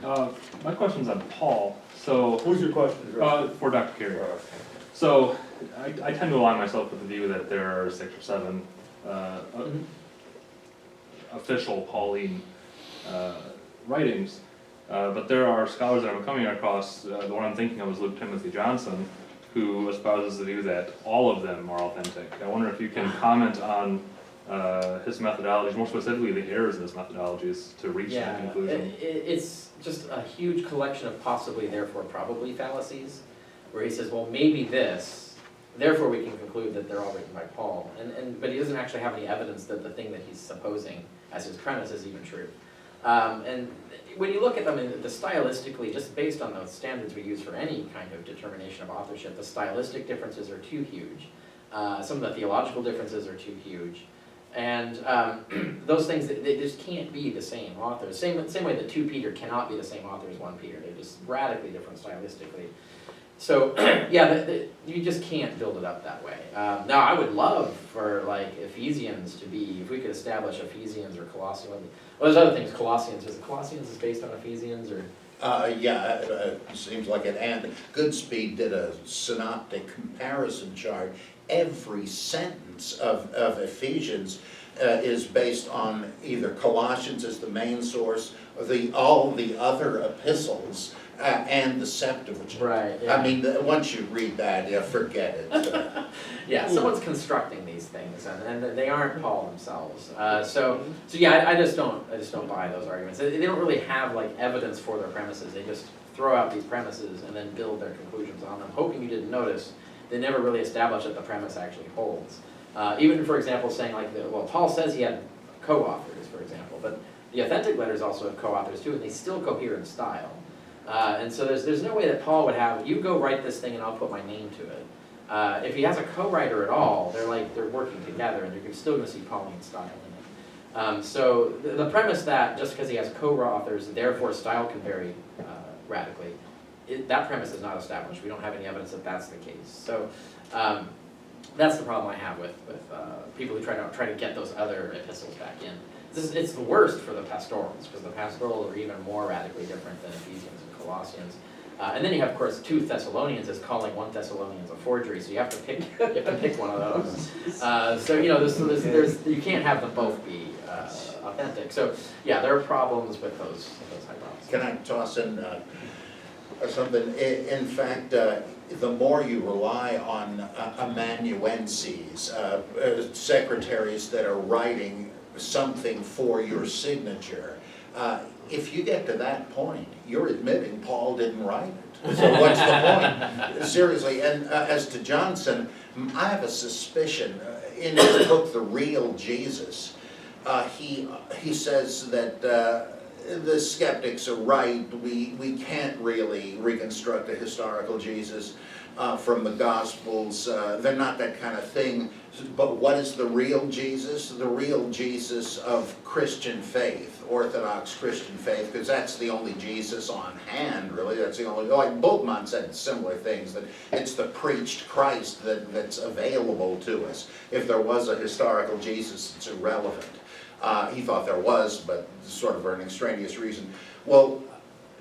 My question's on Paul. So, Who's your question? for Dr. Carey. So, I tend to align myself with the view that there are 6 or 7 official Pauline writings, but there are scholars that I'm coming across. The one I'm thinking of is Luke Timothy Johnson, who espouses the view that all of them are authentic. I wonder if you can comment on his methodologies, more specifically the errors in his methodologies to reach that conclusion. It's just a huge collection of possibly, therefore, probably fallacies, where he says, well, maybe this, therefore we can conclude that they're all written by Paul. But he doesn't actually have any evidence that the thing that he's supposing as his premise is even true. And when you look at them, the stylistically, just based on the standards we use for any kind of determination of authorship, the stylistic differences are too huge. Some of the theological differences are too huge. And those things, they just can't be the same authors. Same way that 2 Peter cannot be the same author as 1 Peter. They're just radically different stylistically. So, you just can't build it up that way. Now, I would love for, like, Ephesians to be, if we could establish Ephesians or Colossians. Well, there's other things, Colossians. Is it Colossians is based on Ephesians, or? It seems like it. And Goodspeed did a synoptic comparison chart. Every sentence of Ephesians is based on either Colossians as the main source, or all the other epistles, and the Septuagint. Right. Yeah. I mean, once you read that, forget it. Yeah, someone's constructing these things, and they aren't Paul themselves. So yeah, I just don't buy those arguments. They don't really have like evidence for their premises. They just throw out these premises and then build their conclusions on them, hoping you didn't notice. They never really establish that the premise actually holds. Even, for example, saying like, Paul says he had co-authors, for example, but the authentic letters also have co-authors too, and they still cohere in style. And so there's no way that Paul would have, you go write this thing and I'll put my name to it. If he has a co-writer at all, they're working together, and you're still going to see Pauline style in it. So the premise that just because he has co-authors, therefore style can vary radically, that premise is not established. We don't have any evidence that that's the case. So that's the problem I have with people who try to get those other epistles back in. It's the worst for the pastorals, because the pastorals are even more radically different than Ephesians and Colossians. And then you have, of course, 2 Thessalonians is calling 1 Thessalonians a forgery, so you have to pick one of those. So you can't have them both be authentic. So yeah, there are problems with those hypotheses. Can I toss in something? In fact, the more you rely on amanuenses, secretaries that are writing something for your signature, if you get to that point, you're admitting Paul didn't write it. So what's the point? Seriously. And as to Johnson, I have a suspicion. In his book, The Real Jesus, he says that the skeptics are right. We can't really reconstruct a historical Jesus from the Gospels. They're not that kind of thing. But what is the real Jesus? The real Jesus of Christian faith, Orthodox Christian faith, because that's the only Jesus on hand, really. That's the only, like Bultmann said similar things, that it's the preached Christ that's available to us. If there was a historical Jesus, it's irrelevant. He thought there was, but sort of for an extraneous reason. Well,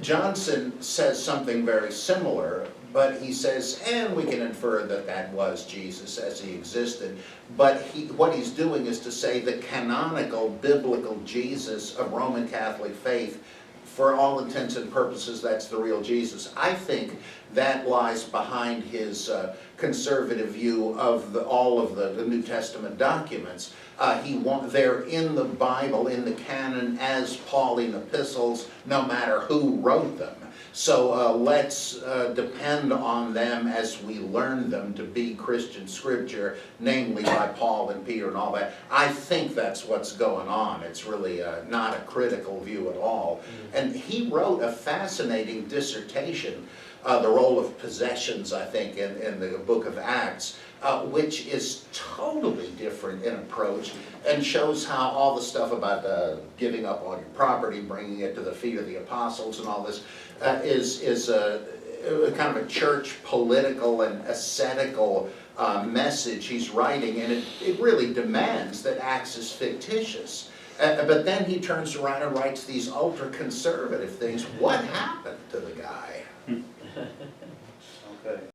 Johnson says something very similar, but he says, and we can infer that that was Jesus as he existed, but what he's doing is to say the canonical biblical Jesus of Roman Catholic faith, for all intents and purposes, that's the real Jesus. I think that lies behind his conservative view of all of the New Testament documents. They're in the Bible, in the canon, as Pauline epistles, no matter who wrote them. So let's depend on them as we learn them to be Christian scripture, namely by Paul and Peter and all that. I think that's what's going on. It's really not a critical view at all. And he wrote a fascinating dissertation, the role of possessions, I think, in the book of Acts, which is totally different in approach and shows how all the stuff about giving up all your property, bringing it to the feet of the apostles and all this is a kind of a church political and ascetical message he's writing, and it really demands that Acts is fictitious. But then he turns around and writes these ultra-conservative things. What happened to the guy? Okay.